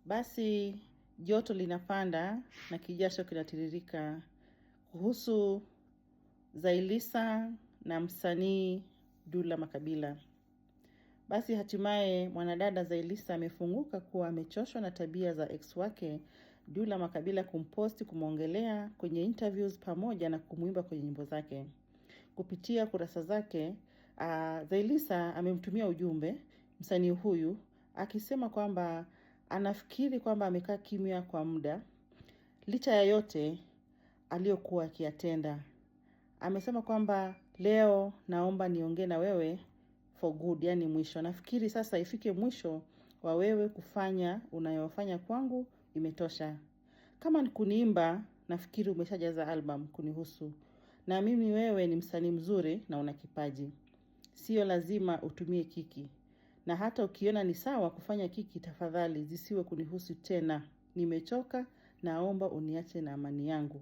Basi joto linapanda na kijasho kinatiririka kuhusu Zailisa na msanii Dula Makabila. Basi hatimaye mwanadada Zailisa amefunguka kuwa amechoshwa na tabia za ex wake Dula Makabila kumposti, kumwongelea kwenye interviews pamoja na kumuimba kwenye nyimbo zake. Kupitia kurasa zake, Zailisa amemtumia ujumbe msanii huyu akisema kwamba anafikiri kwamba amekaa kimya kwa muda licha ya yote aliyokuwa akiyatenda. Amesema kwamba leo naomba niongee na wewe for good, yani mwisho. Nafikiri sasa ifike mwisho wa wewe kufanya unayofanya kwangu, imetosha. Kama ni kuniimba, nafikiri umeshajaza album kunihusu. Na mimi wewe ni msanii mzuri na una kipaji. Sio lazima utumie kiki. Na hata ukiona ni sawa kufanya kiki, tafadhali zisiwe kunihusu tena. Nimechoka, naomba uniache na amani yangu.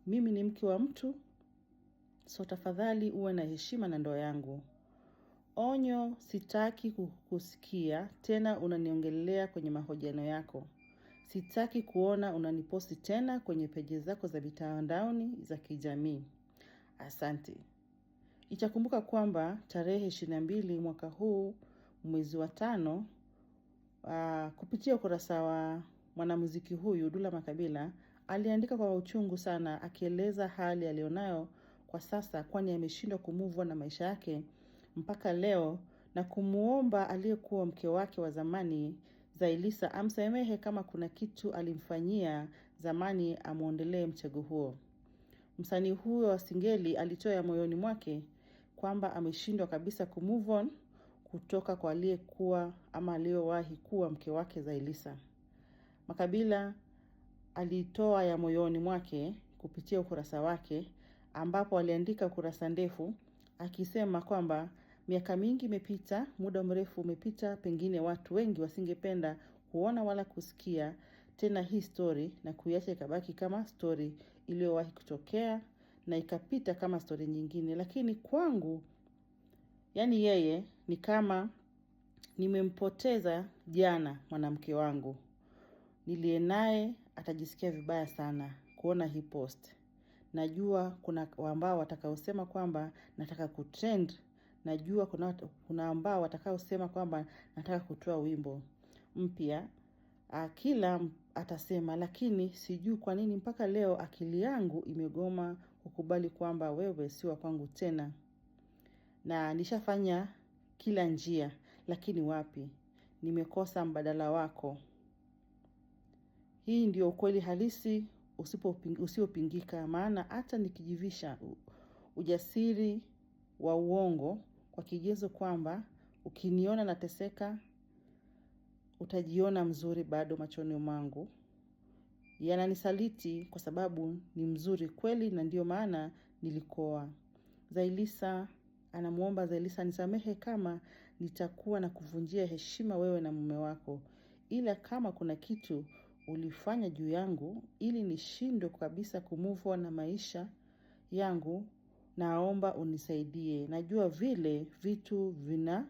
Mimi ni mke wa mtu, so tafadhali uwe na heshima na ndoa yangu. Onyo, sitaki kukusikia tena unaniongelea kwenye mahojiano yako. Sitaki kuona unaniposti tena kwenye peji zako za mitandaoni za kijamii. Asante. Itakumbuka kwamba tarehe 22 mwaka huu mwezi wa 5, kupitia ukurasa wa mwanamuziki huyu Dula Makabila aliandika kwa uchungu sana, akieleza hali alionayo kwa sasa, kwani ameshindwa kumove on na maisha yake mpaka leo, na kumuomba aliyekuwa mke wake wa zamani Zailisa amsamehe kama kuna kitu alimfanyia zamani, amuondelee mtego huo. Msanii huyo wa Singeli alitoa ya moyoni mwake kwamba ameshindwa kabisa kumove on kutoka kwa aliyekuwa ama aliyowahi kuwa mke wake Zailisa. Makabila alitoa ya moyoni mwake kupitia ukurasa wake, ambapo aliandika kurasa ndefu akisema kwamba miaka mingi imepita, muda mrefu umepita, pengine watu wengi wasingependa kuona wala kusikia tena hii story na kuiacha ikabaki kama story iliyowahi kutokea na ikapita kama story nyingine. Lakini kwangu, yani yeye ni kama nimempoteza jana mwanamke wangu. Niliye naye atajisikia vibaya sana kuona hii post. Najua kuna ambao watakaosema kwamba nataka kutrend. Najua kuna ambao watakaosema kwamba nataka kutoa wimbo mpya. Kila atasema, lakini sijui kwa nini mpaka leo akili yangu imegoma kukubali kwamba wewe si wa kwangu tena. Na nishafanya kila njia, lakini wapi? Nimekosa mbadala wako. Hii ndio ukweli halisi usiopingika, maana hata nikijivisha ujasiri wa uongo kwa kigezo kwamba ukiniona nateseka utajiona mzuri bado machoni mwangu. Yananisaliti kwa sababu ni mzuri kweli, na ndio maana nilikoa. Zailisa anamuomba Zailisa nisamehe kama nitakuwa na kuvunjia heshima wewe na mume wako. Ila kama kuna kitu ulifanya juu yangu ili nishindwe kabisa kumove on na maisha yangu, naomba unisaidie. Najua vile vitu vina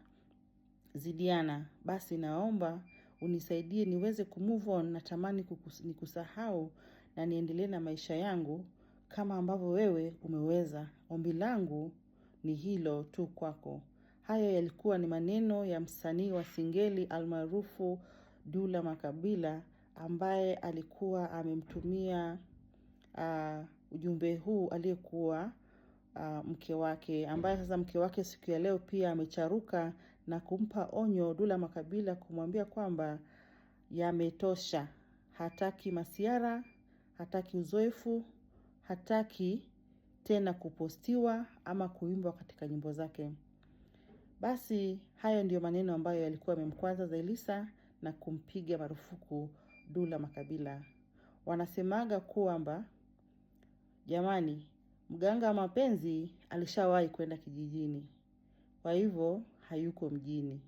zidiana, basi naomba unisaidie niweze kumove on. Natamani nikusahau na niendelee na maisha yangu kama ambavyo wewe umeweza. Ombi langu ni hilo tu kwako. Haya yalikuwa ni maneno ya msanii wa Singeli almaarufu Dula Makabila, ambaye alikuwa amemtumia ujumbe huu aliyekuwa mke wake, ambaye sasa mke wake siku ya leo pia amecharuka na kumpa onyo Dula Makabila, kumwambia kwamba yametosha. Hataki masiara, hataki uzoefu, hataki tena kupostiwa ama kuimbwa katika nyimbo zake. Basi hayo ndio maneno ambayo yalikuwa yamemkwaza Zailisa na kumpiga marufuku Dula Makabila. Wanasemaga kwamba jamani, mganga wa mapenzi alishawahi kwenda kijijini, kwa hivyo hayuko mjini.